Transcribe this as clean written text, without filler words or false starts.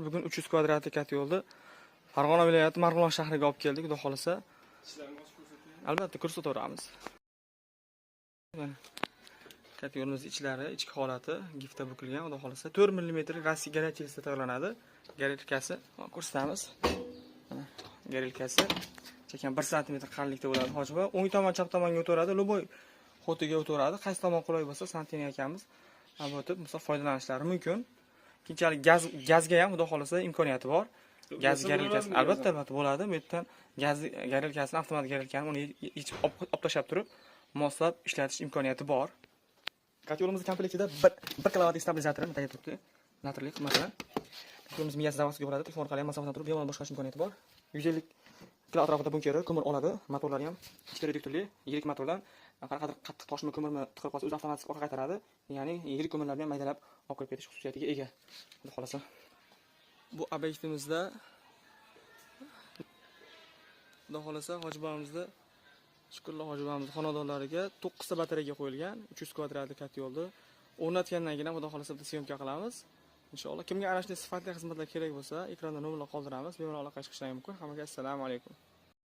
Bugun 300 kvadratli kat yo'lni Farg'ona viloyati Marg'ilon shahriga olib keldik, xudo xolasa. Albatta ko'rsataveramiz. Kat yo'limiz ichlari, ichki holati giftda bukilgan, xudo xolasa 4 mm Rossiya garantiyasida tayyorlanadi. Garelkasi ko'rsatamiz. Garelkasi chekkan 1 cm qalinlikda bo'ladi hojiba. O'ng tomon, chap tomonga o'tadi, lo'boy xotiga o'tadi. Qaysi tomon qulay bo'lsa, Santini akamiz o'tib, misol foydalanishlari mumkin. Keyinchalik gazga ham xudo xolasa imkoniyati bor. Gaz garelkasi albatta bo'ladi. Bu yerdan gaz garelkasini, avtomat garelkani uni yechib olib tashlab turib, moslab ishlatish imkoniyati bor. Kat yo'limiz komplektida 1 kilovatlik stabilizator tayyib turibdi. Natrli qismatidan. Yo'limiz miyasi zavodiga bo'ladi. Telefon orqali masofadan turib bemalol boshqarish imkoniyati bor. 150 kilo atrofida bunkeri ko'mir oladi. Motorlari ham ikkita reduktorli, yirik motordan qanaqadir qattiq toshma ko'mirni tiqib qolsa, o'zi avtomatik orqa qaytaradi. Ya'ni yirik ko'mirlarni ham maydalab olib kirib ketish xususiyatiga ega. Xudo xolasa. Bu obyektimizda xudo xolasa hojibamizda shukrlar hojibamiz xonadonlariga 9 ta batareya qo'yilgan, 300 kvadratli kat yo'lda o'rnatgandan keyin xudo xolasa biz syomka qilamiz. Inshaalloh kimga ana shunday sifatli xizmatlar kerak bo'lsa, ekranda nomerlar qoldiramiz, bemalol aloqa qilishingiz mumkin. Hammaga assalomu alaykum.